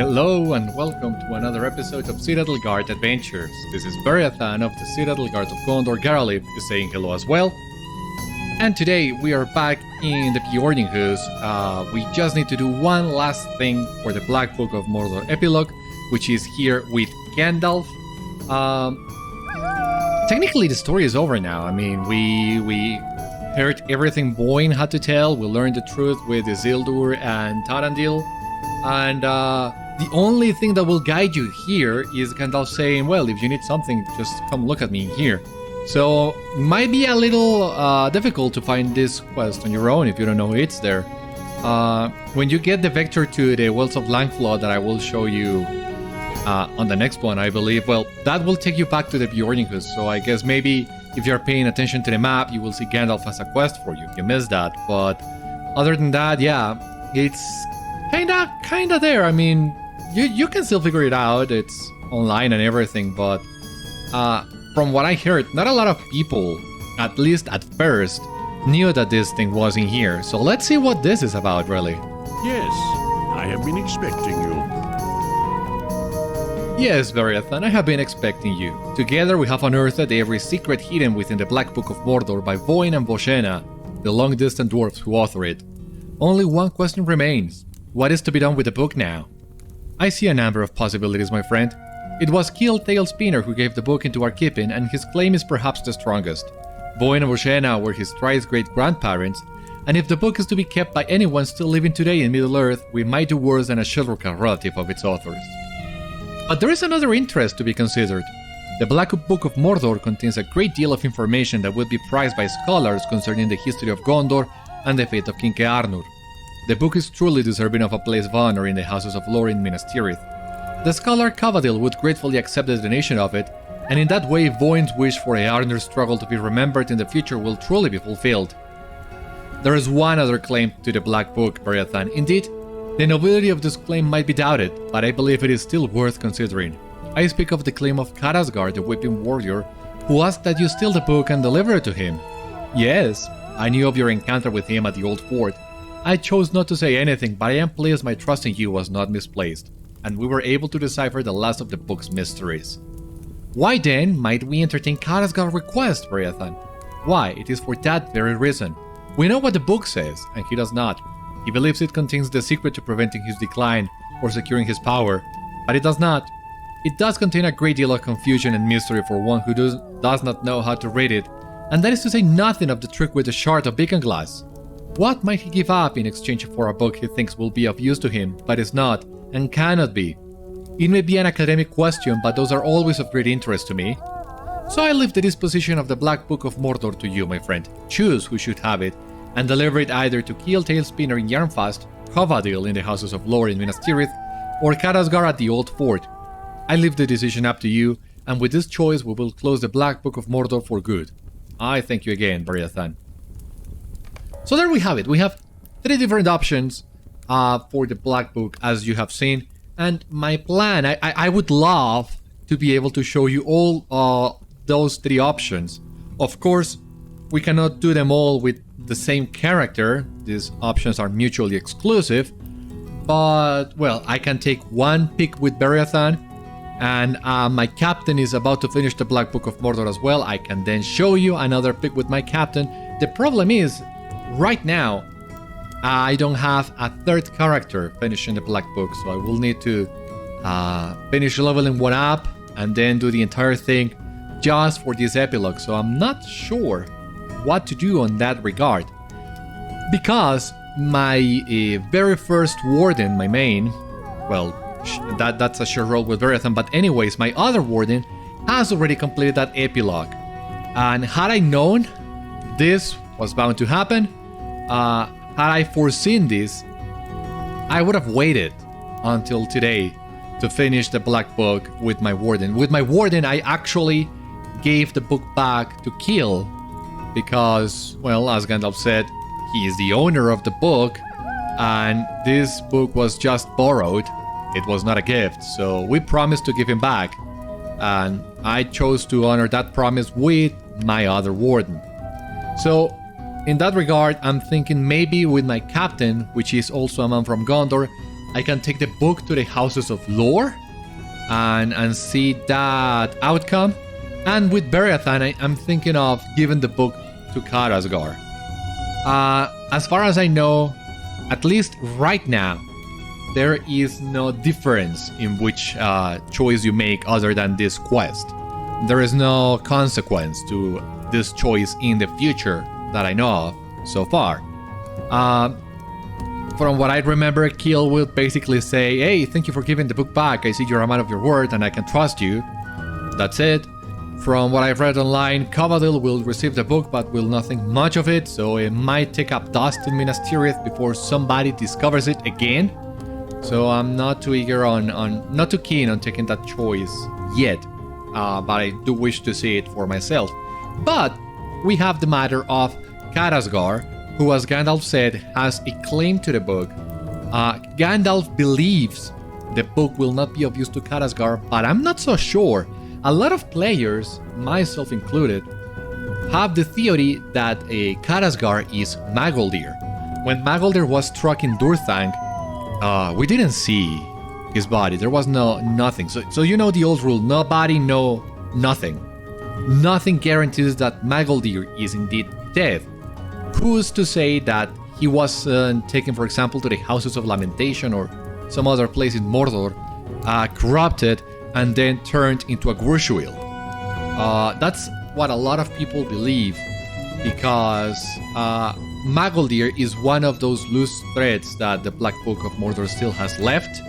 Hello and welcome to another episode of Citadel Guard Adventures. This is Beriathan of the Citadel Guard of Gondor. Garalith is saying hello as well. And today we are back in the Beorninghús. We just need to do one last thing for the Black Book of Mordor Epilogue, which is here with Gandalf. Technically the story is over now. I mean, we heard everything Boyne had to tell. We learned the truth with Isildur and Tarantil. And the only thing that will guide you here is Gandalf saying, well, if you need something, just come look at me here. So, might be a little difficult to find this quest on your own if you don't know it's there. When you get the vector to the Wells of Langflood that I will show you on the next one, I believe, well, that will take you back to the Beorninghús. So I guess maybe if you're paying attention to the map, you will see Gandalf as a quest for you if you missed that. But other than that, yeah, it's kinda there. I mean, you can still figure it out. It's online and everything, but from what I heard, not a lot of people, at least at first, knew that this thing was in here. So let's see what this is about, really. Yes, I have been expecting you. Yes, Beriathan, I have been expecting you. Together we have unearthed every secret hidden within the Black Book of Mordor by Boyne and Boshena, the long-distant dwarfs who author it. Only one question remains. What is to be done with the book now? I see a number of possibilities, my friend. It was Khîl Tailspinner who gave the book into our keeping, and his claim is perhaps the strongest. Boyne and Boshena were his thrice great-grandparents, and if the book is to be kept by anyone still living today in Middle-earth, we might do worse than a Shilroka relative of its authors. But there is another interest to be considered. The Black Book of Mordor contains a great deal of information that would be prized by scholars concerning the history of Gondor and the fate of King Eärnur. The book is truly deserving of a place of honor in the houses of lore in Minas Tirith. The scholar Cavadil would gratefully accept the donation of it, and in that way Boyne's wish for Eärnur's struggle to be remembered in the future will truly be fulfilled. There is one other claim to the Black Book, Beriathan. Indeed, the nobility of this claim might be doubted, but I believe it is still worth considering. I speak of the claim of Kharasgar, the weeping warrior, who asked that you steal the book and deliver it to him. Yes, I knew of your encounter with him at the old fort. I chose not to say anything, but I am pleased my trust in you was not misplaced, and we were able to decipher the last of the book's mysteries. Why then might we entertain Kharasgar's request, Beriathan? Why, it is for that very reason. We know what the book says, and he does not. He believes it contains the secret to preventing his decline or securing his power, but it does not. It does contain a great deal of confusion and mystery for one who does not know how to read it, and that is to say nothing of the trick with the shard of beacon glass. What might he give up in exchange for a book he thinks will be of use to him, but is not, and cannot be? It may be an academic question, but those are always of great interest to me. So I leave the disposition of the Black Book of Mordor to you, my friend. Choose who should have it, and deliver it either to Khîl Tailspinner in Yarnfast, Cavadil in the Houses of Lore in Minas Tirith, or Karazgar at the Old Fort. I leave the decision up to you, and with this choice we will close the Black Book of Mordor for good. I thank you again, Beriathan. So there we have it. We have three different options for the Black Book, as you have seen. And my plan, I would love to be able to show you all those three options. Of course, we cannot do them all with the same character. These options are mutually exclusive. But, well, I can take one pick with Beriathan. And my captain is about to finish the Black Book of Mordor as well. I can then show you another pick with my captain. The problem is, right now, I don't have a third character finishing the Black Book, so I will need to finish leveling one up and then do the entire thing just for this epilogue. So I'm not sure what to do on that regard, because my very first Warden, my main, well, that's a short roll with Beriathan, but anyways, my other Warden has already completed that epilogue, and had I known this was bound to happen, had I foreseen this, I would have waited until today to finish the Black Book with my Warden. With my Warden, I actually gave the book back to Khîl because, well, as Gandalf said, he is the owner of the book, and this book was just borrowed. It was not a gift, so we promised to give him back, and I chose to honor that promise with my other Warden. So, in that regard, I'm thinking maybe with my captain, which is also a man from Gondor, I can take the book to the Houses of Lore and see that outcome. And with Beriathan, I'm thinking of giving the book to Kharasgar. As far as I know, at least right now, there is no difference in which choice you make other than this quest. There is no consequence to this choice in the future that I know of so far. From what I remember, Khîl will basically say, hey, thank you for giving the book back. I see you're a man of your word and I can trust you. That's it. From what I've read online, Citadel will receive the book but will not think much of it, so it might take up dust in Minas Tirith before somebody discovers it again. So I'm not too eager not too keen on taking that choice yet, but I do wish to see it for myself. But we have the matter of Karazgar, who, as Gandalf said, has a claim to the book. Gandalf believes the book will not be of use to Kharasgar, but I'm not so sure. A lot of players, myself included, have the theory that Kharasgar is Magoldir. When Magoldir was struck in Durthang, we didn't see his body. There was nothing. So you know the old rule: no body, no nothing. Nothing guarantees that Magoldir is indeed dead. Who's to say that he wasn't taken, for example, to the Houses of Lamentation or some other place in Mordor, corrupted, and then turned into a Grushwil? That's what a lot of people believe, because Magoldir is one of those loose threads that the Black Book of Mordor still has left.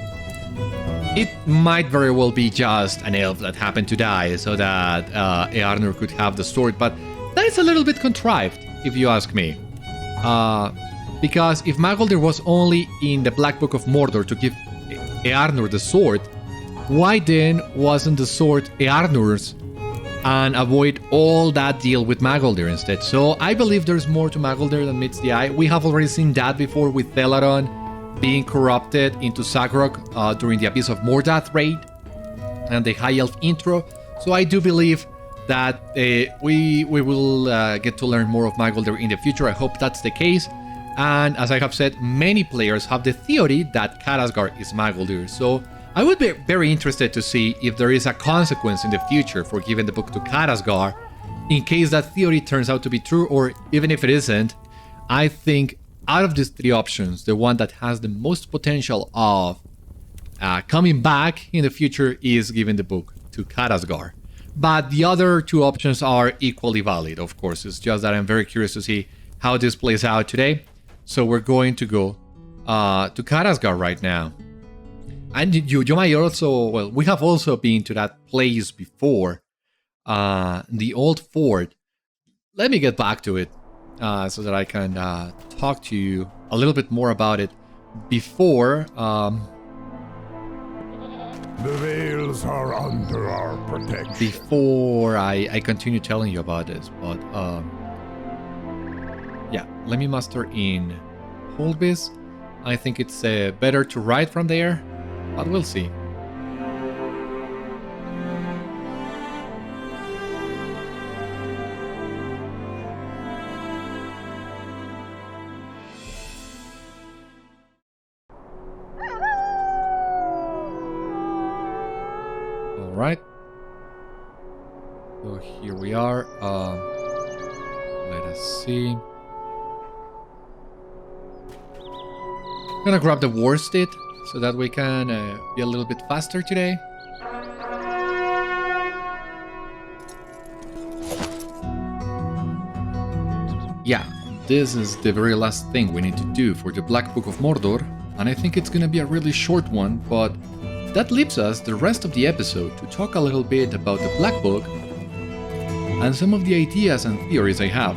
It might very well be just an elf that happened to die so that Eärnur could have the sword, but that is a little bit contrived, if you ask me. Because if Magoldir was only in the Black Book of Mordor to give Eärnur the sword, why then wasn't the sword Eärnur's and avoid all that deal with Magoldir instead? So I believe there's more to Magoldir than meets the eye. We have already seen that before with Thelaron being corrupted into Zagrog during the Abyss of Mordath raid and the High Elf intro. So I do believe that we will get to learn more of Magoldir in the future. I hope that's the case. And as I have said, many players have the theory that Kharasgar is Magoldir. So I would be very interested to see if there is a consequence in the future for giving the book to Kharasgar, in case that theory turns out to be true, or even if it isn't. I think out of these three options, the one that has the most potential of coming back in the future is giving the book to Kharasgar. But the other two options are equally valid, of course. It's just that I'm very curious to see how this plays out today. So we're going to go to Kharasgar right now. And you might also, well, we have also been to that place before, the old fort. Let me get back to it so that I can talk to you a little bit more about it before. The Vales are under our protection. Before I continue telling you about this, but yeah, let me muster in Holbis. I think it's better to ride from there. But we'll see. All right. So here we are. Let us see. I'm gonna grab the war steed, so that we can be a little bit faster today. Yeah, this is the very last thing we need to do for the Black Book of Mordor, and I think it's gonna be a really short one, but that leaves us the rest of the episode to talk a little bit about the Black Book and some of the ideas and theories I have.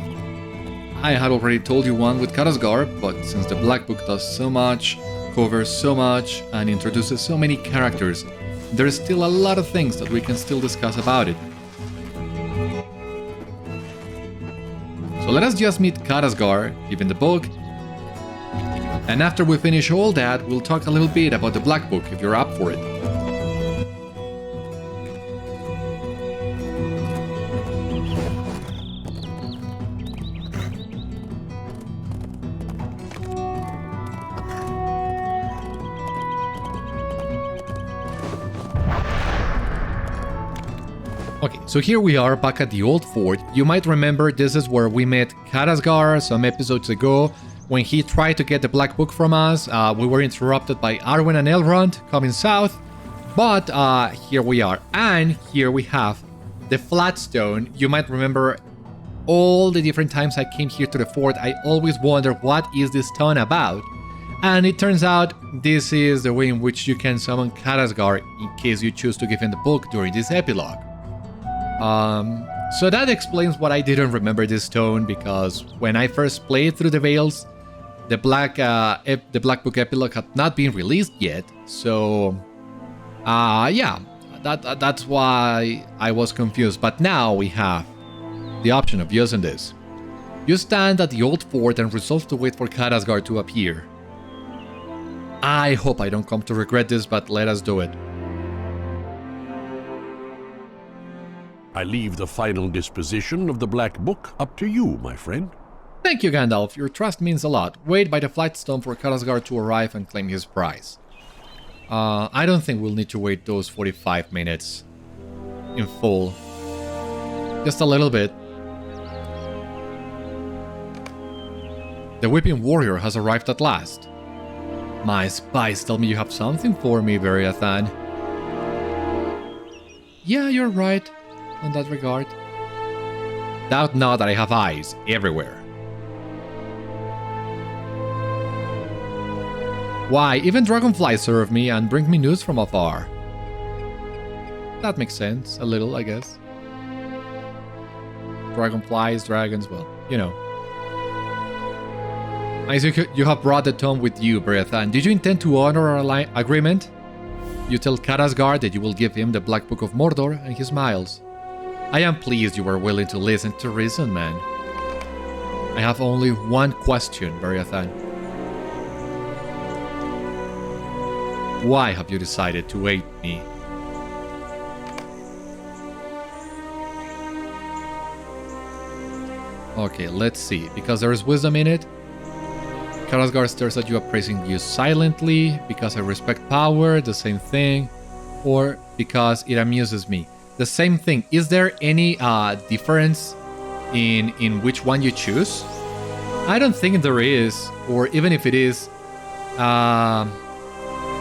I had already told you one with Kharasgar, but since the Black Book does so much, covers so much, and introduces so many characters, there's still a lot of things that we can still discuss about it. So let us just meet Kharasgar, given the book, and after we finish all that, we'll talk a little bit about the Black Book if you're up for it. Okay, so here we are back at the old fort. You might remember this is where we met Kharasgar some episodes ago. When he tried to get the Black Book from us, we were interrupted by Arwen and Elrond coming south. But here we are. And here we have the flat stone. You might remember all the different times I came here to the fort, I always wondered what is this stone about. And it turns out this is the way in which you can summon Karazgar in case you choose to give him the book during this epilogue. So that explains what I didn't remember this stone, because when I first played through the Veils, the Black Book epilogue had not been released yet. So, yeah, that's why I was confused. But now we have the option of using this. You stand at the old fort and resolve to wait for Karazgar to appear. I hope I don't come to regret this, but let us do it. I leave the final disposition of the Black Book up to you, my friend. Thank you, Gandalf. Your trust means a lot. Wait by the flight stone for Karazgar to arrive and claim his prize. I don't think we'll need to wait those 45 minutes in full. Just a little bit. The Weeping Warrior has arrived at last. My spies tell me you have something for me, Beriathan. Yeah, you're right in that regard. Doubt not that I have eyes everywhere. Why, even dragonflies serve me and bring me news from afar. That makes sense, a little, I guess. Dragonflies, dragons, well, you know. I see you have brought the tome with you, Beriathan. Did you intend to honor our agreement? You tell Karazgar that you will give him the Black Book of Mordor, and he smiles. I am pleased you were willing to listen to reason, man. I have only one question, Beriathan. Why have you decided to aid me? Okay, let's see. Because there is wisdom in it. Karazgar stares at you, appraising you silently. Because I respect power, the same thing. Or because it amuses me, the same thing. Is there any difference in which one you choose? I don't think there is. Or even if it is,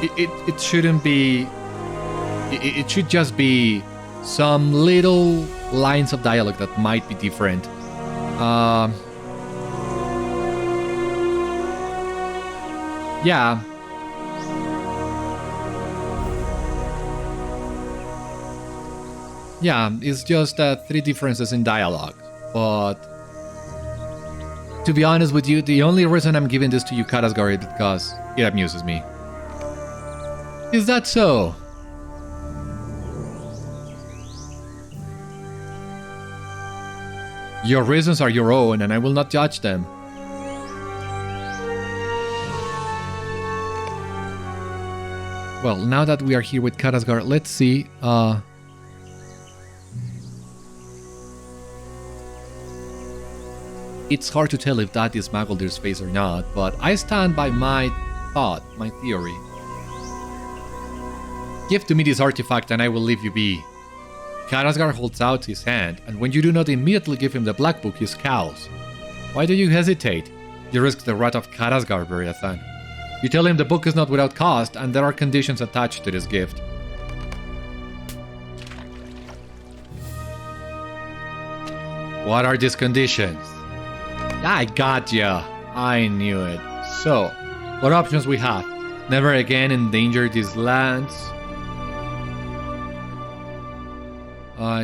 it shouldn't be. It should just be some little lines of dialogue that might be different. Yeah. Yeah, it's just 3 differences in dialogue. But to be honest with you, the only reason I'm giving this to you, Karazgar, is because it amuses me. Is that so? Your reasons are your own, and I will not judge them. Well, now that we are here with Karazgar, let's see. It's hard to tell if that is Magoldir's face or not, but I stand by my thought, my theory. Give to me this artifact and I will leave you be. Karazgar holds out his hand, and when you do not immediately give him the Black Book, he scowls. Why do you hesitate? You risk the wrath of Karazgar, Beriathan. You tell him the book is not without cost, and there are conditions attached to this gift. What are these conditions? I got ya. I knew it. So, what options we have? Never again endanger these lands.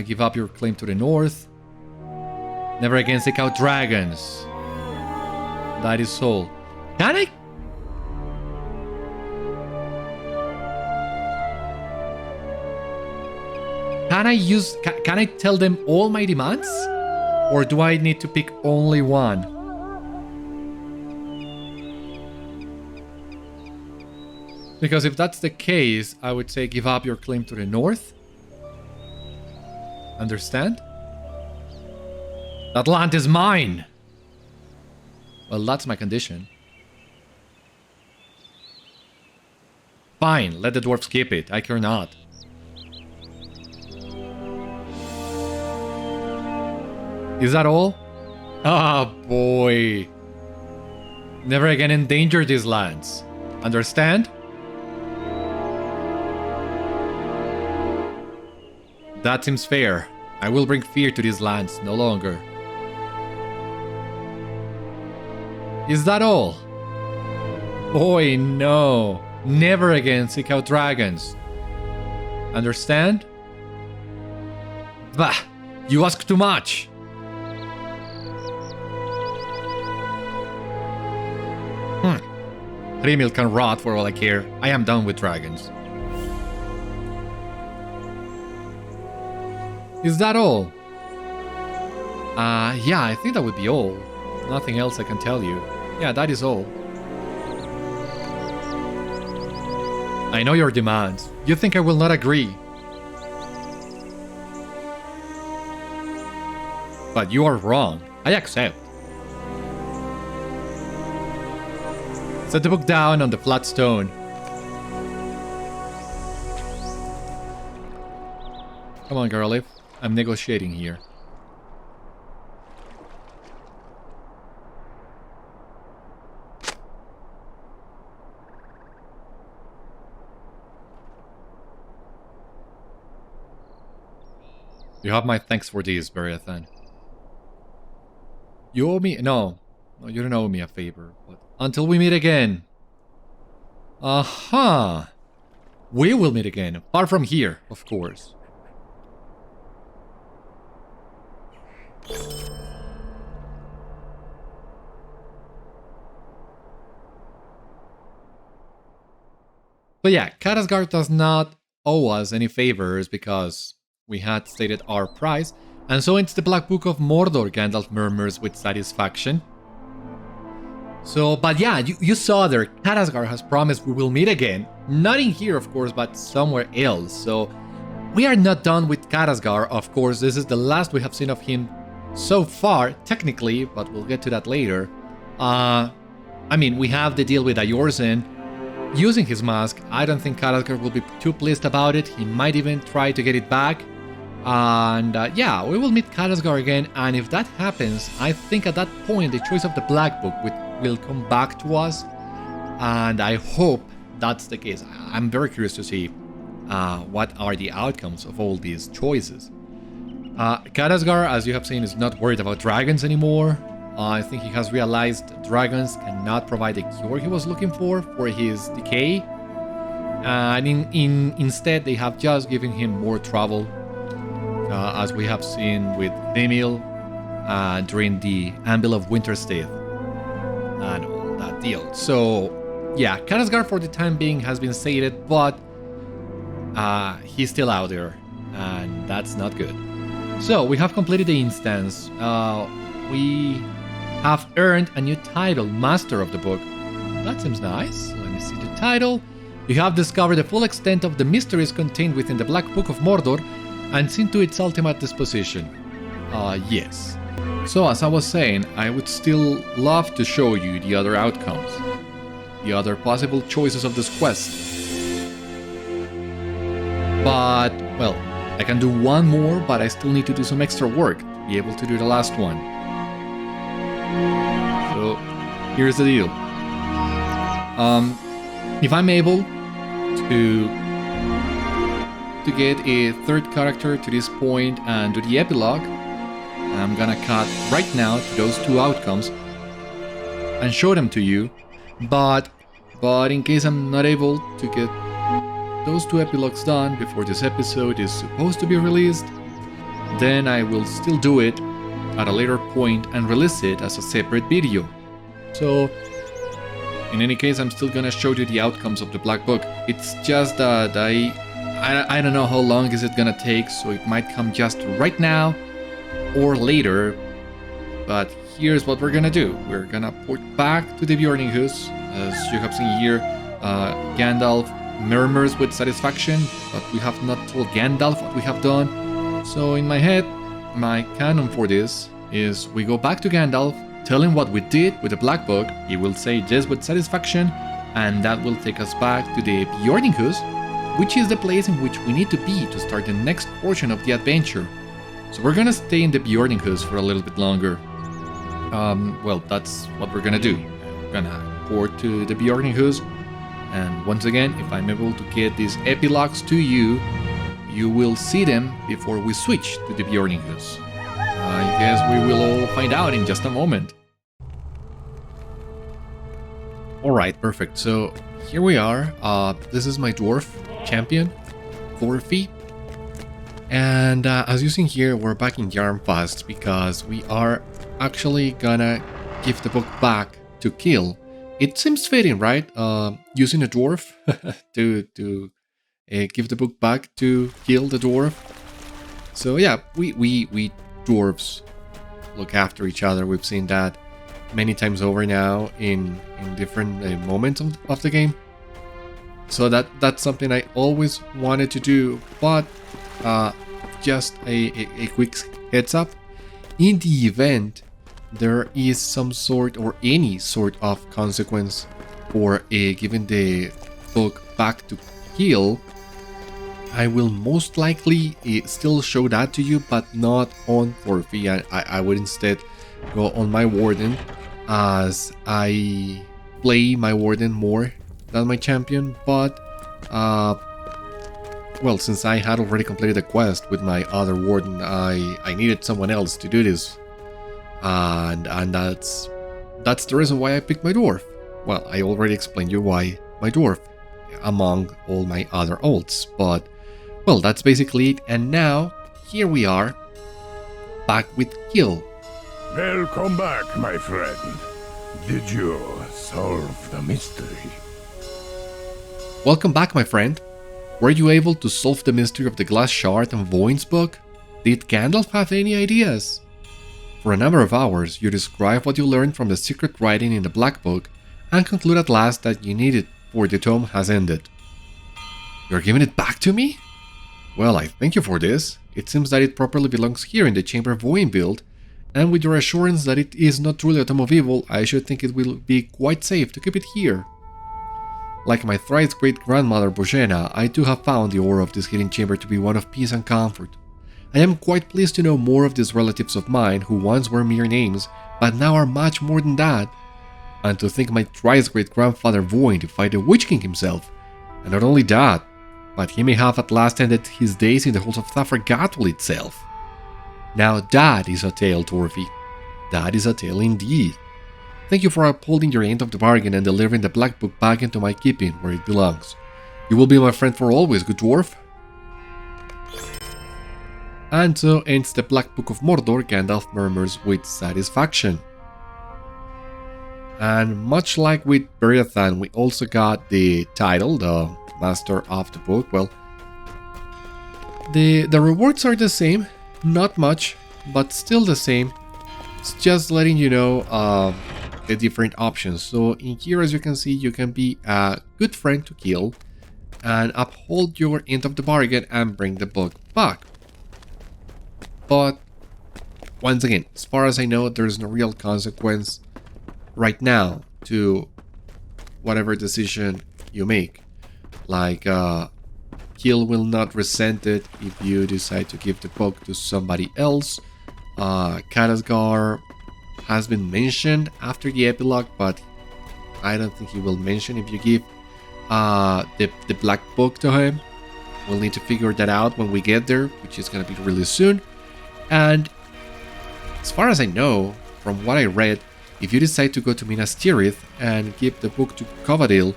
Give up your claim to the north. Never again seek out dragons. That is soul. Can I? Can I tell them all my demands? Or do I need to pick only one? Because if that's the case, I would say give up your claim to the north. Understand? That land is mine! Well, that's my condition. Fine, let the dwarves keep it. I care not. Is that all? Ah, boy. Never again endanger these lands. Understand? That seems fair. I will bring fear to these lands no longer. Is that all? Boy, no. Never again seek out dragons. Understand? Bah! You ask too much! Hrimil can rot for all I care. I am done with dragons. Is that all? Yeah, I think that would be all. Nothing else I can tell you. Yeah, that is all. I know your demands. You think I will not agree. But you are wrong. I accept. Set the book down on the flat stone. Come on, Garliff. I'm negotiating here. You have my thanks for this, Beriathan. You owe me... No, you don't owe me a favor. But until we meet again. Aha! We will meet again. Far from here, of course. But yeah, Kharasgar does not owe us any favors because we had stated our price. And so into the Black Book of Mordor, Gandalf murmurs with satisfaction. So, but yeah, you saw there, Kharasgar has promised we will meet again. Not in here, of course, but somewhere else. So, we are not done with Kharasgar, of course. This is the last we have seen of him so far, technically, but we'll get to that later. I mean, we have the deal with Eärnur using his mask. I don't think Kharasgar will be too pleased about it. He might even try to get it back. And yeah, we will meet Kharasgar again, and if that happens, I think at that point the choice of the Black Book will come back to us, and I hope that's the case. I'm very curious to see what are the outcomes of all these choices. Kharasgar, as you have seen, is not worried about dragons anymore. I think he has realized dragons cannot provide the cure he was looking for his decay, and instead they have just given him more trouble. As we have seen with Hrimil during the Anvil of Winterstith and all that deal. So, yeah, Kharasgar for the time being has been sated, but he's still out there, and that's not good. So, we have completed the instance. We have earned a new title, Master of the Book. That seems nice. Let me see the title. You have discovered the full extent of the mysteries contained within the Black Book of Mordor and seen to its ultimate disposition. Yes. So as I was saying, I would still love to show you the other outcomes, the other possible choices of this quest. But, well, I can do one more, but I still need to do some extra work to be able to do the last one. So, here's the deal. If I'm able to get a third character to this point and do the epilogue, I'm gonna cut right now to those two outcomes and show them to you. But in case I'm not able to get those two epilogues done before this episode is supposed to be released, then I will still do it at a later point and release it as a separate video. So in any case, I'm still gonna show you the outcomes of the Black Book. It's just that I don't know how long is it gonna take, so it might come just right now or later. But here's what we're gonna do. We're gonna port back to the Beorninghús. As you have seen here, Gandalf murmurs with satisfaction, but we have not told Gandalf what we have done. So in my head, my canon for this is we go back to Gandalf, tell him what we did with the Black Book. He will say yes with satisfaction, and that will take us back to the Beorninghús, which is the place in which we need to be to start the next portion of the adventure. So we're gonna stay in the Beorninghús for a little bit longer. Well, that's what we're gonna do. We're gonna port to the Beorninghús, and once again, if I'm able to get these epilogues to you, you will see them before we switch to the Beorninghús. I guess we will all find out in just a moment. Alright, perfect. So here we are. This is my dwarf champion, Forfeit. And as you see here, we're back in Yarnfast because we are actually gonna give the book back to Khîl. It seems fitting, right? Using a dwarf to give the book back to Khîl, the dwarf. So yeah, we dwarves look after each other. We've seen that many times over now in different moments of the game. So that's something I always wanted to do, but just a quick heads up. In the event there is some sort or any sort of consequence for giving the book back to Khîl, I will most likely still show that to you, but not on Forfeit. I would instead go on my Warden, as I play my Warden more than my champion. But well, since I had already completed the quest with my other Warden, I needed someone else to do this, and that's the reason why I picked my dwarf. Well, I already explained you why my dwarf among all my other alts, but well, that's basically it. And now here we are back with Khîl. Welcome back, my friend. Did you solve the mystery? Welcome back, my friend. Were you able to solve the mystery of the glass shard and Voin's book? Did Gandalf have any ideas? For a number of hours, you describe what you learned from the secret writing in the Black Book and conclude at last that you need it, for the tome has ended. You're giving it back to me? Well, I thank you for this. It seems that it properly belongs here in the chamber Voin built, and with your assurance that it is not truly a tome of evil, I should think it will be quite safe to keep it here. Like my thrice great-grandmother Bojena, I too have found the aura of this hidden chamber to be one of peace and comfort. I am quite pleased to know more of these relatives of mine who once were mere names, but now are much more than that. And to think my thrice great-grandfather Voin defied the Witch King himself. And not only that, but he may have at last ended his days in the halls of Thafragatwal itself. Now that is a tale, Torfi. That is a tale indeed. Thank you for upholding your end of the bargain and delivering the Black Book back into my keeping where it belongs. You will be my friend for always, good dwarf. And so ends the Black Book of Mordor, Gandalf murmurs with satisfaction. And much like with Beriathan, we also got the title, the Master of the Book. Well, the rewards are the same, not much, but still the same. It's just letting you know the different options. So in here, as you can see, you can be a good friend to Khîl and uphold your end of the bargain and bring the book back. But once again, as far as I know, there's no real consequence right now to whatever decision you make. Like Khîl will not resent it if you decide to give the book to somebody else. Kharasgar has been mentioned after the epilogue, but I don't think he will mention if you give the Black Book to him. We'll need to figure that out when we get there, which is going to be really soon. And as far as I know, from what I read, if you decide to go to Minas Tirith and give the book to Citadel,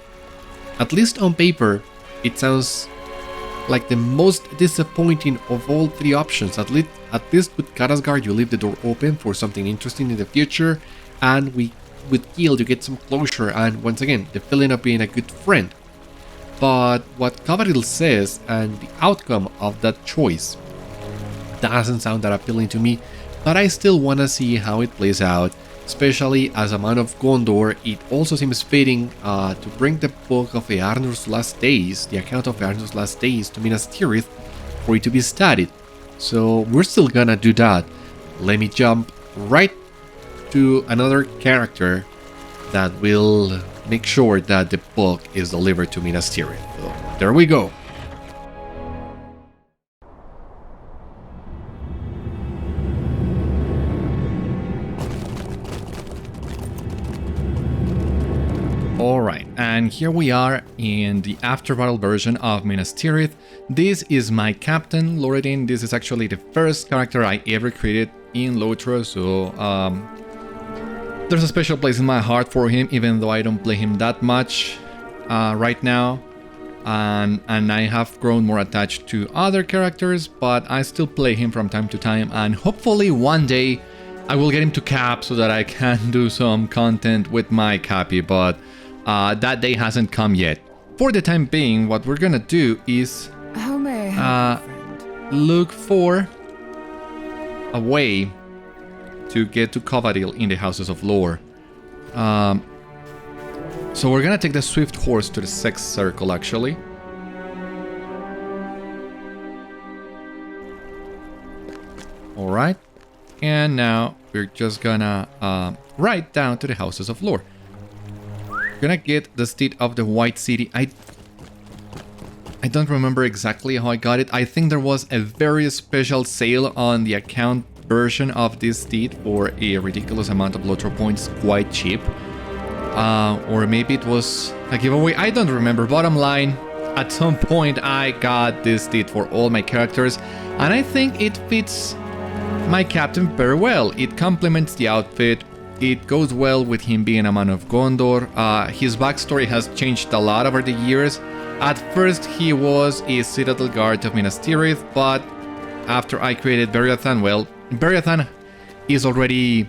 at least on paper, it sounds like the most disappointing of all three options. At least with Karazgar, you leave the door open for something interesting in the future, and with Khîl, you get some closure and once again, the feeling of being a good friend. But what Citadel says and the outcome of that choice doesn't sound that appealing to me, but I still want to see how it plays out. Especially as a man of Gondor, it also seems fitting to bring the book of Eärnur's last days, the account of Eärnur's last days, to Minas Tirith for it to be studied. So we're still gonna do that. Let me jump right to another character that will make sure that the book is delivered to Minas Tirith. So there we go. Alright, and here we are in the after battle version of Minas Tirith. This is my captain, Loredin. This is actually the first character I ever created in LOTRO, so there's a special place in my heart for him, even though I don't play him that much right now. And I have grown more attached to other characters, but I still play him from time to time, and hopefully one day I will get him to cap so that I can do some content with my cappy, but that day hasn't come yet. For the time being, what we're gonna do is look for a way to get to Covadil in the Houses of Lore. So we're gonna take the swift horse to the Sex Circle, actually. Alright. And now we're just gonna ride down to the Houses of Lore. We're gonna get the steed of the White City. I don't remember exactly how I got it. I think there was a very special sale on the account version of this steed for a ridiculous amount of LOTRO points, quite cheap. Or maybe it was a giveaway. I don't remember. Bottom line, at some point I got this steed for all my characters, and I think it fits my captain very well. It complements the outfit. It goes well with him being a man of Gondor. His backstory has changed a lot over the years. At first he was a Citadel guard of Minas Tirith, but after I created Beriathan, well, Beriathan is already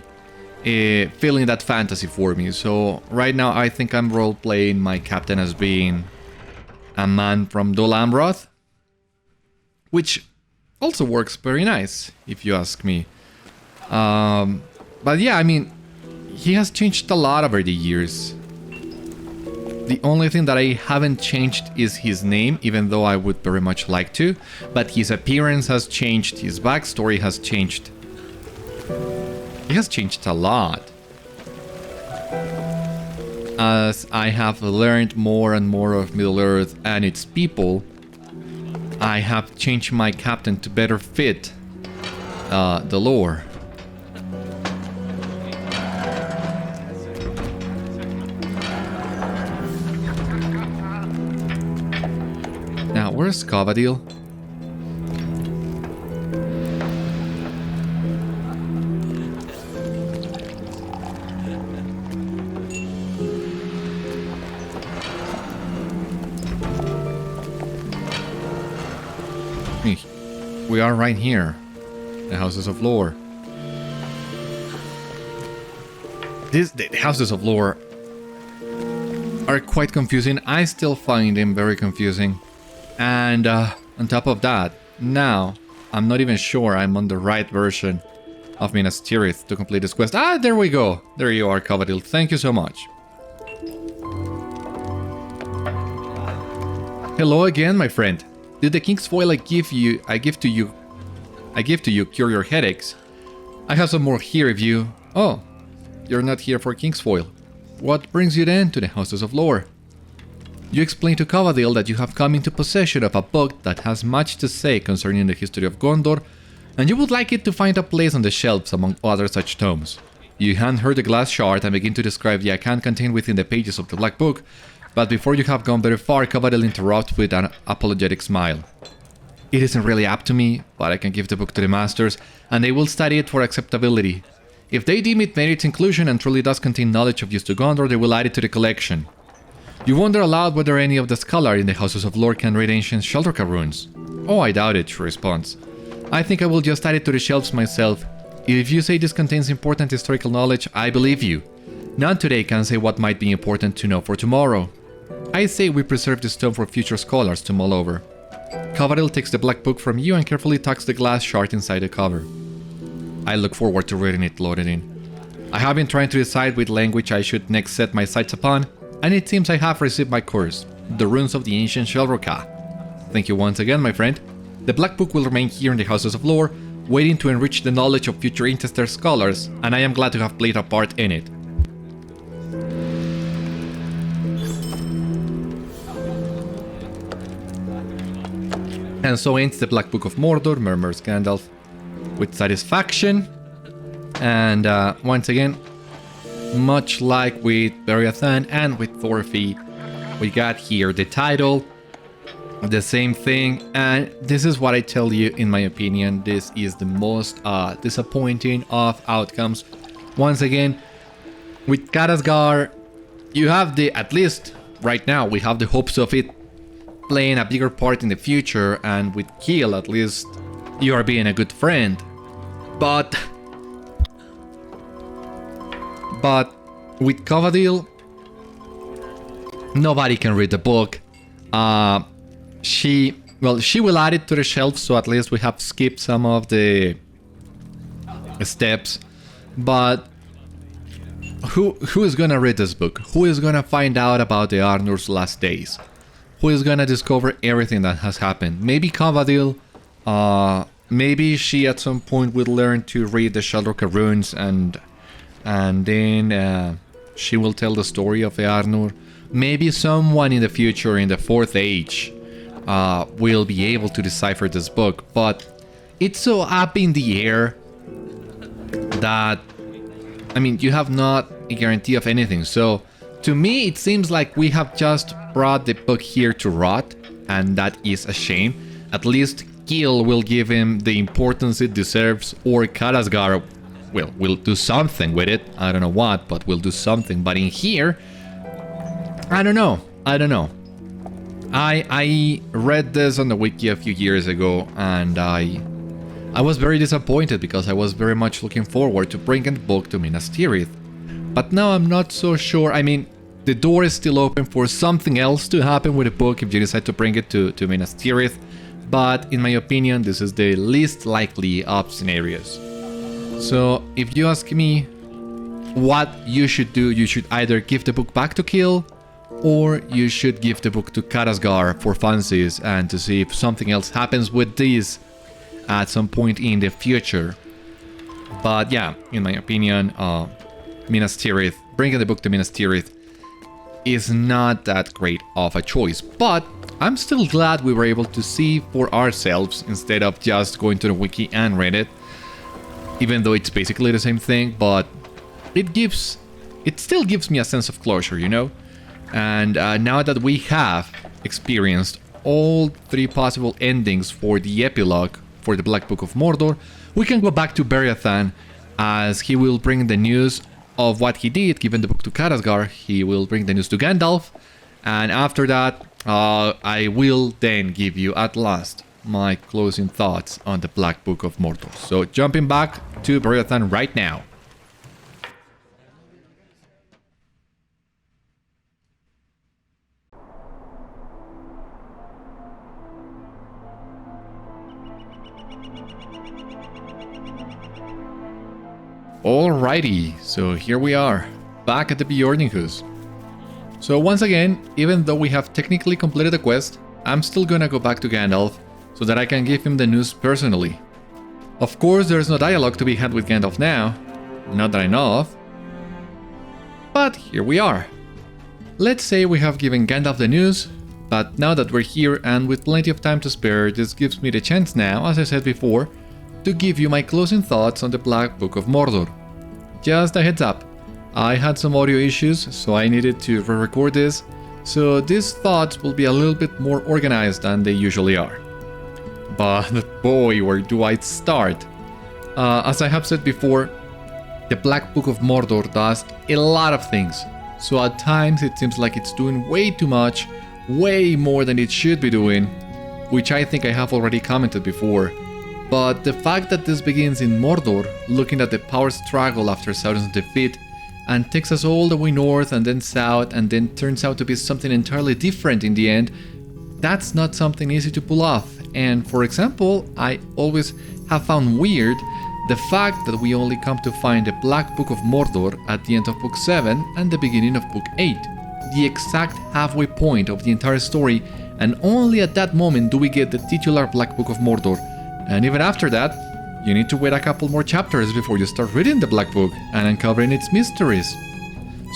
filling that fantasy for me. So right now I think I'm role-playing my captain as being a man from Dol Amroth, which also works very nice, if you ask me. But yeah, I mean, he has changed a lot over the years. The only thing that I haven't changed is his name, even though I would very much like to. But his appearance has changed, his backstory has changed. He has changed a lot. As I have learned more and more of Middle-earth and its people, I have changed my captain to better fit the lore. Now, where's Covadil? We are right here, the Houses of Lore. The Houses of Lore are quite confusing. I still find them very confusing. And on top of that, now I'm not even sure I'm on the right version of Minas Tirith to complete this quest. Ah, there we go. There you are, Covadil. Thank you so much. Hello again, my friend. Did the king's foil I give to you cure your headaches? I have some more here if you... Oh, you're not here for king's foil. What brings you then to the Houses of Lore? You explain to Covadil that you have come into possession of a book that has much to say concerning the history of Gondor, and you would like it to find a place on the shelves among other such tomes. You hand her the glass shard and begin to describe the account contained within the pages of the Black Book, but before you have gone very far, Covadil interrupts with an apologetic smile. It isn't really up to me, but I can give the book to the masters, and they will study it for acceptability. If they deem it merits inclusion and truly does contain knowledge of use to Gondor, they will add it to the collection. You wonder aloud whether any of the scholars in the Houses of Lore can read ancient Sheldrakar runes. Oh, I doubt it, she responds. I think I will just add it to the shelves myself. If you say this contains important historical knowledge, I believe you. None today can say what might be important to know for tomorrow. I say we preserve the stone for future scholars to mull over. Covadil takes the Black Book from you and carefully tucks the glass shard inside the cover. I look forward to reading it, Loredin. I have been trying to decide which language I should next set my sights upon, and it seems I have received my course, the runes of the ancient Sheldrakar. Thank you once again, my friend. The Black Book will remain here in the Houses of Lore, waiting to enrich the knowledge of future Interstellar scholars, and I am glad to have played a part in it. And so ends the Black Book of Mordor, murmurs Gandalf with satisfaction. And once again, much like with Beriathan and with forfeit, we got here the title, the same thing, and this is what I tell you, in my opinion, this is the most disappointing of outcomes. Once again, with Kharasgar, you have the, at least right now, we have the hopes of it playing a bigger part in the future, and with Khîl, at least, you are being a good friend. But with Covadil, nobody can read the book. She will add it to the shelf, so at least we have skipped some of the steps. But who is gonna read this book? Who is gonna find out about the Eärnur's last days? Who is gonna discover everything that has happened? Maybe Covadil. Maybe she at some point will learn to read the Shadowka runes, and then she will tell the story of Eärnur. Maybe someone in the future, in the 4th Age, will be able to decipher this book. But it's so up in the air that, I mean, you have not a guarantee of anything. So to me, it seems like we have just brought the book here to rot, and that is a shame. At least Khîl will give him the importance it deserves, or Karazgar will do something with it. I don't know what, but we'll do something. But in here, I don't know. I read this on the wiki a few years ago, and I was very disappointed because I was very much looking forward to bringing the book to Minas Tirith. But now I'm not so sure. I mean, the door is still open for something else to happen with the book if you decide to bring it to Minas Tirith. But in my opinion, this is the least likely of scenarios. So if you ask me what you should do, you should either give the book back to Khîl, or you should give the book to Karazgar for funsies and to see if something else happens with these at some point in the future. But yeah, in my opinion, Minas Tirith, bringing the book to Minas Tirith is not that great of a choice. But I'm still glad we were able to see for ourselves instead of just going to the wiki and read it. Even though it's basically the same thing, but it still gives me a sense of closure, you know? And now that we have experienced all 3 possible endings for the epilogue for the Black Book of Mordor, we can go back to Beriathan, as he will bring the news of what he did, given the book to Kharasgar. He will bring the news to Gandalf, and after that, I will then give you at last my closing thoughts on the Black Book of Mordor. So jumping back to Beriathan right now. Alrighty, so here we are, back at the Beorninghús. So once again, even though we have technically completed the quest, I'm still gonna go back to Gandalf so that I can give him the news personally. Of course, there's no dialogue to be had with Gandalf now, not that I know of. But here we are. Let's say we have given Gandalf the news, but now that we're here and with plenty of time to spare, this gives me the chance now, as I said before, to give you my closing thoughts on the Black Book of Mordor. Just a heads up, I had some audio issues, so I needed to re-record this, so these thoughts will be a little bit more organized than they usually are. But boy, where do I start? As I have said before, the Black Book of Mordor does a lot of things, so at times it seems like it's doing way too much, way more than it should be doing, which I think I have already commented before. But the fact that this begins in Mordor, looking at the power struggle after Sauron's defeat, and takes us all the way north and then south, and then turns out to be something entirely different in the end, that's not something easy to pull off. And for example, I always have found weird the fact that we only come to find the Black Book of Mordor at the end of Book 7 and the beginning of Book 8, the exact halfway point of the entire story, and only at that moment do we get the titular Black Book of Mordor. And even after that, you need to wait a couple more chapters before you start reading the Black Book and uncovering its mysteries.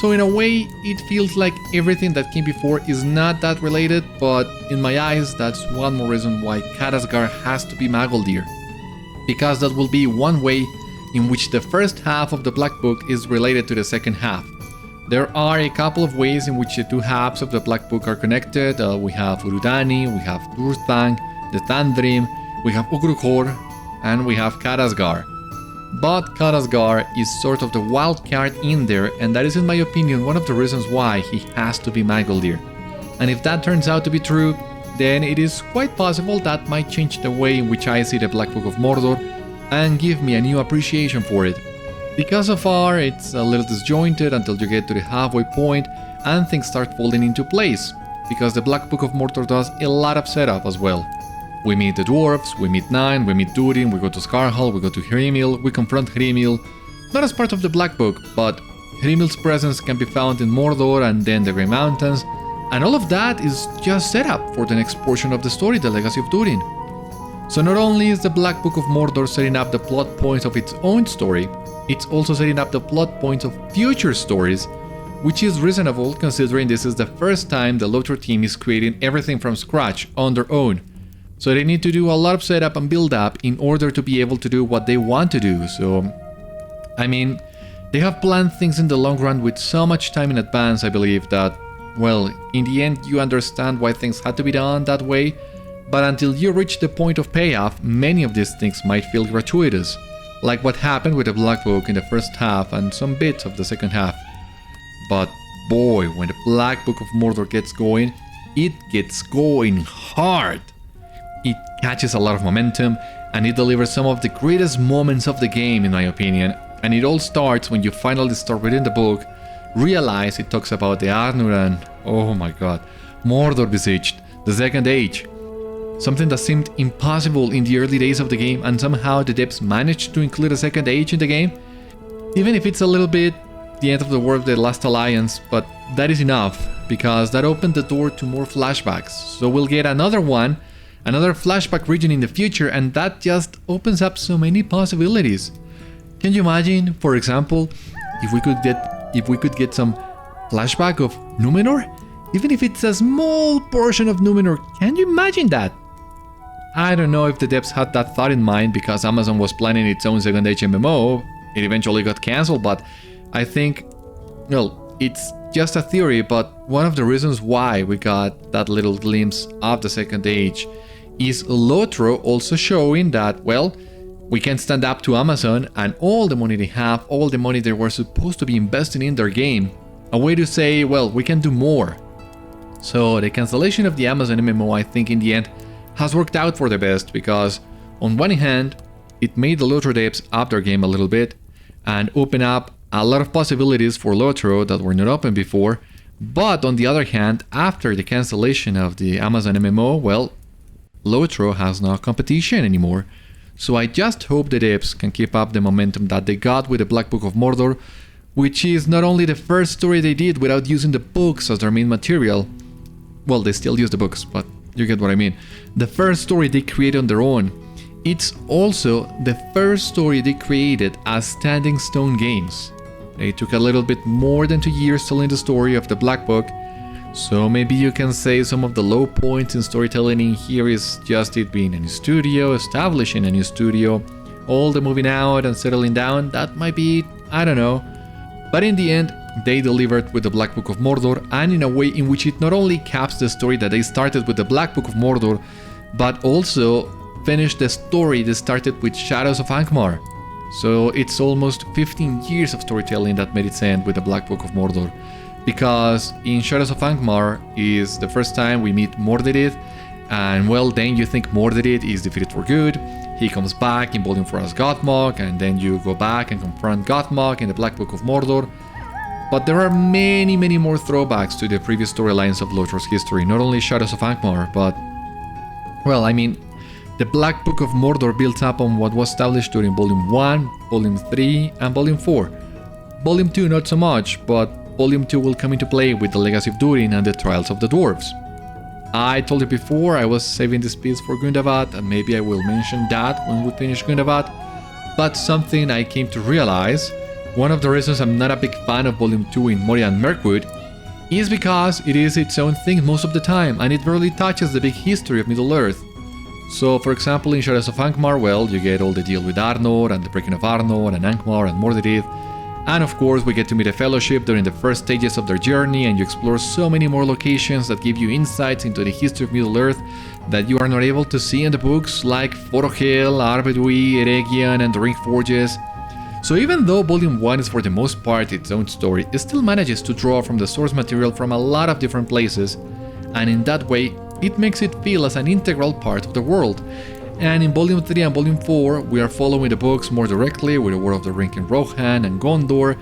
So in a way, it feels like everything that came before is not that related, but in my eyes, that's one more reason why Kharasgar has to be Magoldir. Because that will be one way in which the first half of the Black Book is related to the second half. There are a couple of ways in which the two halves of the Black Book are connected. We have Urudani, we have Durthang, the Thandrim, we have Ugrukor, and we have Karazgar. But Kharasgar is sort of the wild card in there, and that is, in my opinion, one of the reasons why he has to be Magoldir. And if that turns out to be true, then it is quite possible that might change the way in which I see the Black Book of Mordor and give me a new appreciation for it. Because so far it's a little disjointed until you get to the halfway point and things start falling into place, because the Black Book of Mordor does a lot of setup as well. We meet the dwarves, we meet Nine, we meet Durin, we go to Skarhal, we go to Hrimil, we confront Hrimil, not as part of the Black Book, but Hrimil's presence can be found in Mordor and then the Grey Mountains, and all of that is just set up for the next portion of the story, the Legacy of Durin. So not only is the Black Book of Mordor setting up the plot points of its own story, it's also setting up the plot points of future stories, which is reasonable considering this is the first time the LOTRO team is creating everything from scratch on their own. So they need to do a lot of setup and build up in order to be able to do what they want to do. So, I mean, they have planned things in the long run with so much time in advance, I believe, that, well, in the end you understand why things had to be done that way, but until you reach the point of payoff, many of these things might feel gratuitous, like what happened with the Black Book in the first half and some bits of the second half. But boy, when the Black Book of Mordor gets going, it gets going hard. It catches a lot of momentum, and it delivers some of the greatest moments of the game, in my opinion. And it all starts when you finally start reading the book, realize it talks about the Eärnur and, oh my god, Mordor besieged, the Second Age. Something that seemed impossible in the early days of the game, and somehow the devs managed to include a Second Age in the game. Even if it's a little bit the end of the world of the Last Alliance, but that is enough, because that opened the door to more flashbacks. So we'll get another one, another flashback region in the future, and that just opens up so many possibilities. Can you imagine, for example, if we could get some flashback of Númenor? Even if it's a small portion of Númenor, can you imagine that? I don't know if the devs had that thought in mind because Amazon was planning its own Second Age MMO. It eventually got cancelled, but I think, well, it's just a theory, but one of the reasons why we got that little glimpse of the Second Age is LOTRO also showing that, well, we can stand up to Amazon and all the money they have, all the money they were supposed to be investing in their game. A way to say, well, we can do more. So the cancellation of the Amazon MMO, I think in the end, has worked out for the best, because on one hand, it made the LOTRO devs up their game a little bit and open up a lot of possibilities for LOTRO that were not open before. But on the other hand, after the cancellation of the Amazon MMO, well, LOTRO has no competition anymore. So I just hope the devs can keep up the momentum that they got with the Black Book of Mordor, which is not only the first story they did without using the books as their main material. Well, they still use the books, but you get what I mean. The first story they created on their own. It's also the first story they created as standing stone games. They took a little bit more than 2 years telling the story of the Black Book, so maybe you can say some of the low points in storytelling in here is just it being a new studio, establishing a new studio, all the moving out and settling down, that might be, I don't know. But in the end, they delivered with the Black Book of Mordor, and in a way in which it not only caps the story that they started with the Black Book of Mordor, but also finished the story they started with Shadows of Angmar. So it's almost 15 years of storytelling that made its end with the Black Book of Mordor. Because in Shadows of Angmar is the first time we meet Mordred, and well, then you think Mordred is defeated for good. He comes back in Volume 4 as Gothmog, and then you go back and confront Gothmog in the Black Book of Mordor. But there are many more throwbacks to the previous storylines of LOTRO's history, not only Shadows of Angmar, but, well, I mean, the Black Book of Mordor builds up on what was established during Volume 1, Volume 3, and Volume 4. Volume 2 not so much, but Volume 2 will come into play with the Legacy of Durin and the Trials of the Dwarves. I told you before I was saving this piece for Gundabad, and maybe I will mention that when we finish Gundabad, but something I came to realize, one of the reasons I'm not a big fan of Volume 2 in Moria and Mirkwood is because it is its own thing most of the time, and it barely touches the big history of Middle-earth. So, for example, in Shadows of Angmar, well, you get all the deal with Eärnur and the breaking of Eärnur and Angmar and Mordor. And of course, we get to meet a fellowship during the first stages of their journey, and you explore so many more locations that give you insights into the history of Middle-earth that you are not able to see in the books, like Forohel, Arvedui, Eregion, and the Ring Forges. So even though Volume 1 is for the most part its own story, it still manages to draw from the source material from a lot of different places, and in that way, it makes it feel as an integral part of the world. And in Volume 3 and Volume 4, we are following the books more directly with the War of the Ring in Rohan and Gondor,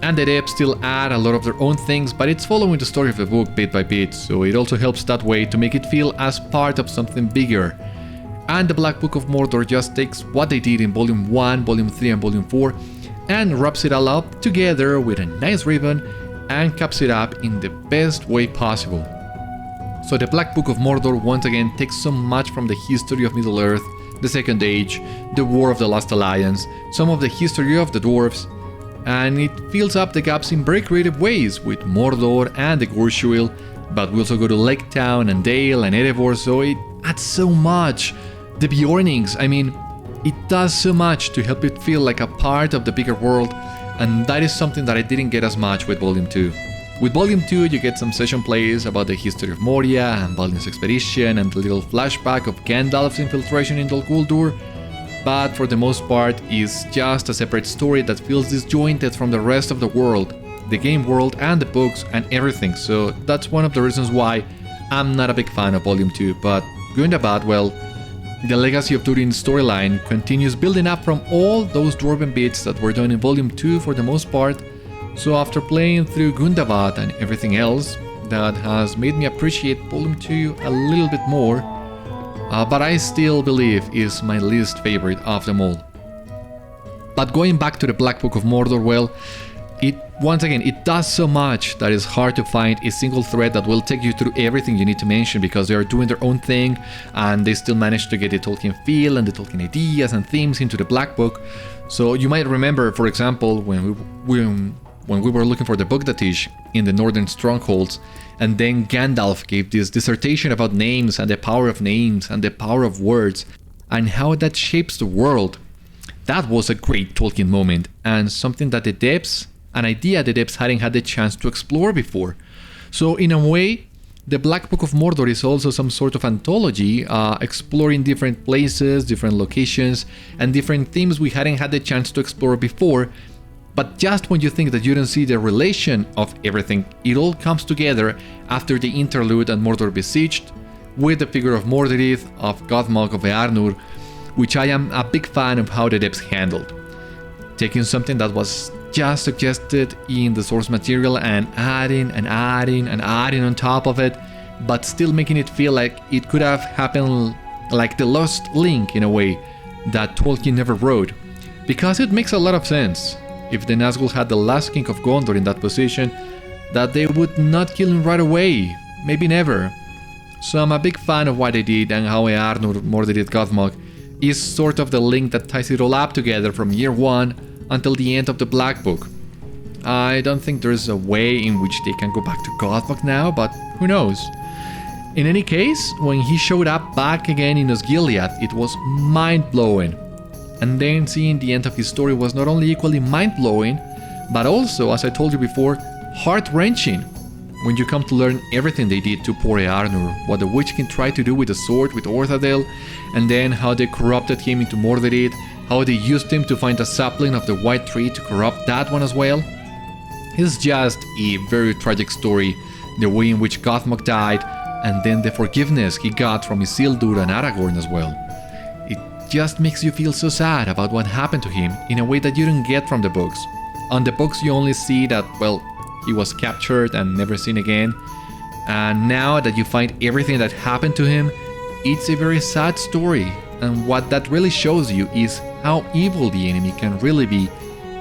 and the devs still add a lot of their own things, but it's following the story of the book bit by bit, so it also helps that way to make it feel as part of something bigger. And the Black Book of Mordor just takes what they did in Volume 1, Volume 3 and Volume 4 and wraps it all up together with a nice ribbon and caps it up in the best way possible. So the Black Book of Mordor once again takes so much from the history of Middle-earth, the Second Age, the War of the Last Alliance, some of the history of the dwarves, and it fills up the gaps in very creative ways with Mordor and the Gurshwil, but we also go to Lake Town and Dale and Erebor, so it adds so much. The Beorninghús, I mean, it does so much to help it feel like a part of the bigger world, and that is something that I didn't get as much with Volume 2. With Volume 2, you get some session plays about the history of Moria and Balin's expedition and the little flashback of Gandalf's infiltration in Dol Guldur, but for the most part is just a separate story that feels disjointed from the rest of the world, the game world and the books and everything, so that's one of the reasons why I'm not a big fan of Volume 2, but good and bad, well, the Legacy of Durin's storyline continues building up from all those dwarven bits that were done in Volume 2 for the most part. So after playing through Gundabad and everything else, that has made me appreciate Volume 2 a little bit more, but I still believe is my least favorite of them all. But going back to the Black Book of Mordor, well, once again, it does so much that it's hard to find a single thread that will take you through everything you need to mention, because they are doing their own thing and they still manage to get the Tolkien feel and the Tolkien ideas and themes into the Black Book. So you might remember, for example, when we were looking for the Bogdatish in the northern strongholds, and then Gandalf gave this dissertation about names and the power of names and the power of words and how that shapes the world. That was a great Tolkien moment, and something that an idea the devs hadn't had the chance to explore before. So in a way, the Black Book of Mordor is also some sort of anthology, exploring different places, different locations, and different themes we hadn't had the chance to explore before. But just when you think that you don't see the relation of everything, it all comes together after the interlude and Mordor Besieged, with the figure of Mordorith, of Gothmog of Eärnur, which I am a big fan of how the devs handled. Taking something that was just suggested in the source material and adding on top of it, but still making it feel like it could have happened like the Lost Link in a way that Tolkien never wrote. Because it makes a lot of sense. If the Nazgûl had the last king of Gondor in that position, that they would not kill him right away, maybe never. So I'm a big fan of what they did, and how Eärnur Mordorith Gothmog is sort of the link that ties it all up together from year 1 until the end of the Black Book. I don't think there's a way in which they can go back to Gothmog now, but who knows. In any case, when he showed up back again in Osgiliath, it was mind-blowing. And then seeing the end of his story was not only equally mind-blowing, but also, as I told you before, heart-wrenching. When you come to learn everything they did to poor Eärnur, what the Witch King tried to do with the sword with Orthodel, and then how they corrupted him into Mordorith, how they used him to find a sapling of the White Tree to corrupt that one as well. It's just a very tragic story, the way in which Gothmog died, and then the forgiveness he got from Isildur and Aragorn as well. It just makes you feel so sad about what happened to him in a way that you don't get from the books. On the books you only see that, well, he was captured and never seen again, and now that you find everything that happened to him, it's a very sad story, and what that really shows you is how evil the enemy can really be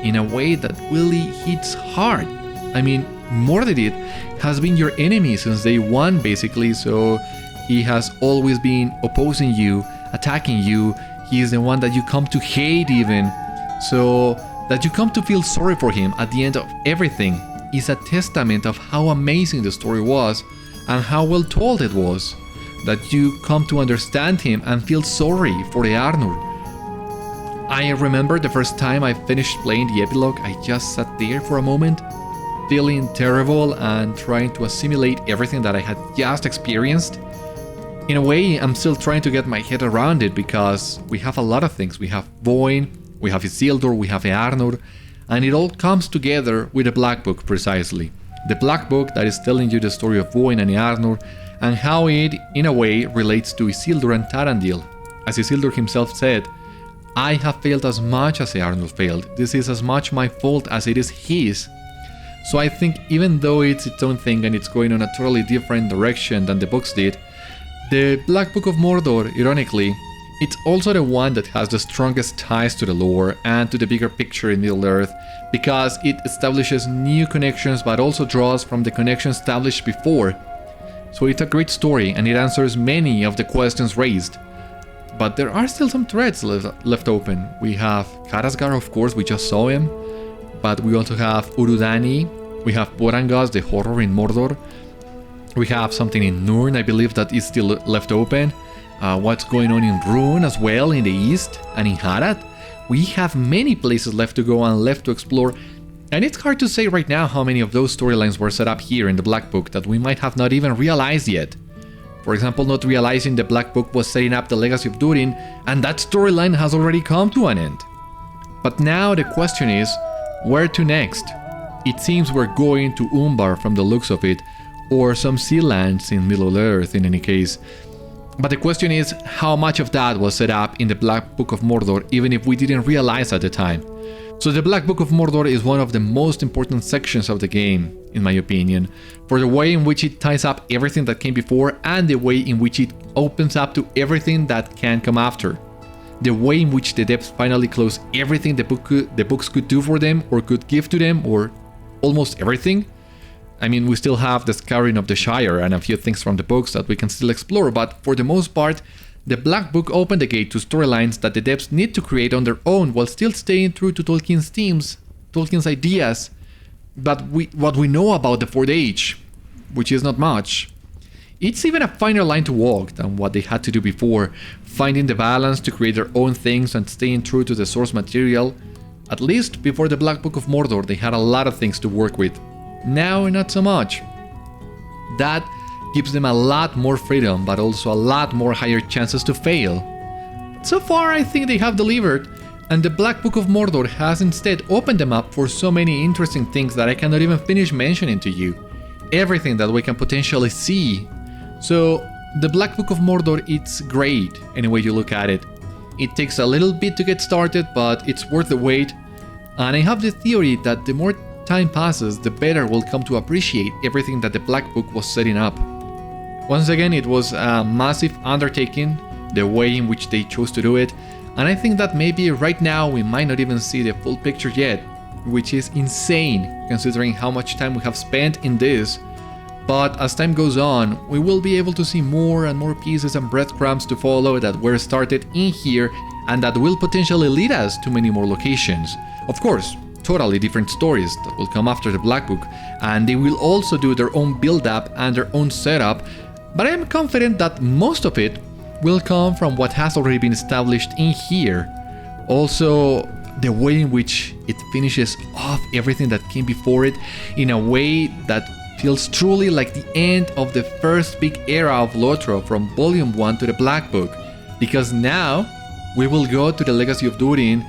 in a way that really hits hard. I mean, Mordorith has been your enemy since day one basically, so he has always been opposing you, attacking you. He is the one that you come to hate even, so that you come to feel sorry for him at the end of everything is a testament of how amazing the story was and how well told it was. that you come to understand him and feel sorry for Eärnur. I remember the first time I finished playing the epilogue, I just sat there for a moment, feeling terrible and trying to assimilate everything that I had just experienced. In a way, I'm still trying to get my head around it because we have a lot of things. We have Voin, we have Isildur, we have Eärnur, and it all comes together with the Black Book precisely. The Black Book that is telling you the story of Voin and Eärnur and how it, in a way, relates to Isildur and Tarandir. As Isildur himself said, I have failed as much as Eärnur failed. This is as much my fault as it is his. So I think even though it's its own thing and it's going on a totally different direction than the books did, the Black Book of Mordor, ironically, it's also the one that has the strongest ties to the lore and to the bigger picture in Middle-earth, because it establishes new connections but also draws from the connections established before. So it's a great story and it answers many of the questions raised. But there are still some threads left open. We have Kharasgar, of course, we just saw him. But we also have Urudani, we have Beorninghús, the horror in Mordor. We have something in Nurn, I believe, that is still left open. What's going on in Rune as well, in the east, and in Harad. We have many places left to go and left to explore. And it's hard to say right now how many of those storylines were set up here in the Black Book that we might have not even realized yet. For example, not realizing the Black Book was setting up the Legacy of Durin, and that storyline has already come to an end. But now the question is, where to next? It seems we're going to Umbar from the looks of it, or some sea lands in Middle-earth in any case. But the question is, how much of that was set up in the Black Book of Mordor, even if we didn't realize at the time? So the Black Book of Mordor is one of the most important sections of the game, in my opinion, for the way in which it ties up everything that came before and the way in which it opens up to everything that can come after. The way in which the depths finally close everything the books could do for them or could give to them, or almost everything. I mean, we still have the Scouring of the Shire and a few things from the books that we can still explore, but for the most part, the Black Book opened the gate to storylines that the devs need to create on their own while still staying true to Tolkien's themes, Tolkien's ideas, but what we know about the Fourth Age, which is not much. It's even a finer line to walk than what they had to do before, finding the balance to create their own things and staying true to the source material. At least before the Black Book of Mordor, they had a lot of things to work with. Now, not so much. That gives them a lot more freedom, but also a lot more higher chances to fail. So far, I think they have delivered, and the Black Book of Mordor has instead opened them up for so many interesting things that I cannot even finish mentioning to you. Everything that we can potentially see. So, the Black Book of Mordor, it's great, any way you look at it. It takes a little bit to get started, but it's worth the wait. And I have the theory that the more time passes, the better we'll come to appreciate everything that the Black Book was setting up. Once again, it was a massive undertaking, the way in which they chose to do it, and I think that maybe right now we might not even see the full picture yet, which is insane considering how much time we have spent in this. But as time goes on, we will be able to see more and more pieces and breadcrumbs to follow that were started in here and that will potentially lead us to many more locations. Of course, totally different stories that will come after the Black Book, and they will also do their own build-up and their own setup, but I am confident that most of it will come from what has already been established in here. Also, the way in which it finishes off everything that came before it in a way that feels truly like the end of the first big era of LOTRO from Volume 1 to the Black Book, because now we will go to the Legacy of Durin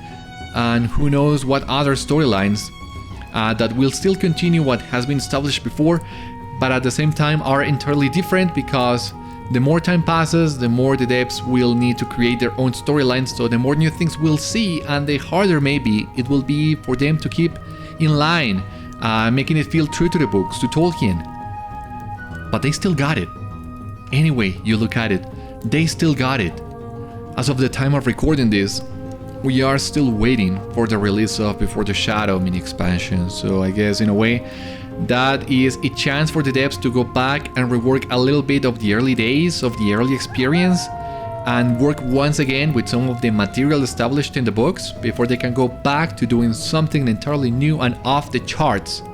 and who knows what other storylines that will still continue what has been established before, but at the same time are entirely different, because the more time passes, the more the devs will need to create their own storylines, so the more new things we'll see and the harder maybe it will be for them to keep in line, making it feel true to the books, to Tolkien. But they still got it. Anyway, you look at it, they still got it. As of the time of recording this, we are still waiting for the release of Before the Shadow mini expansion, so I guess in a way that is a chance for the devs to go back and rework a little bit of the early days of the early experience and work once again with some of the material established in the books before they can go back to doing something entirely new and off the charts.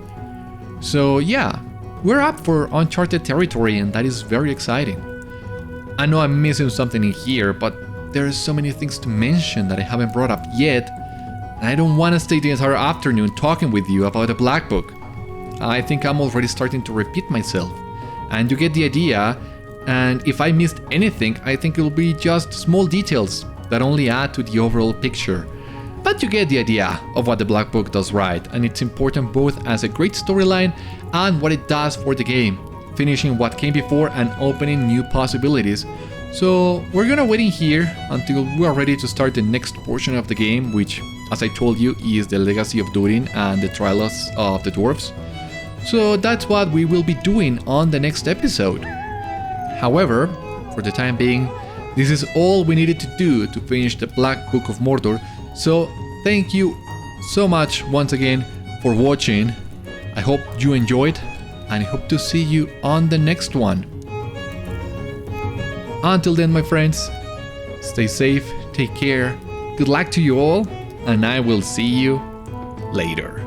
So yeah, we're up for uncharted territory, and that is very exciting. I know I'm missing something in here, but there are so many things to mention that I haven't brought up yet, and I don't want to stay the entire afternoon talking with you about the Black Book. I think I'm already starting to repeat myself, and you get the idea, and if I missed anything, I think it'll be just small details that only add to the overall picture. But you get the idea of what the Black Book does right, and it's important both as a great storyline and what it does for the game, finishing what came before and opening new possibilities. So we're gonna wait in here until we are ready to start the next portion of the game, which, as I told you, is the Legacy of Durin and the Trials of the Dwarves. So that's what we will be doing on the next episode. However, for the time being, this is all we needed to do to finish the Black Book of Mordor. So thank you so much once again for watching. I hope you enjoyed, and I hope to see you on the next one. Until then, my friends, stay safe, take care, good luck to you all, and I will see you later.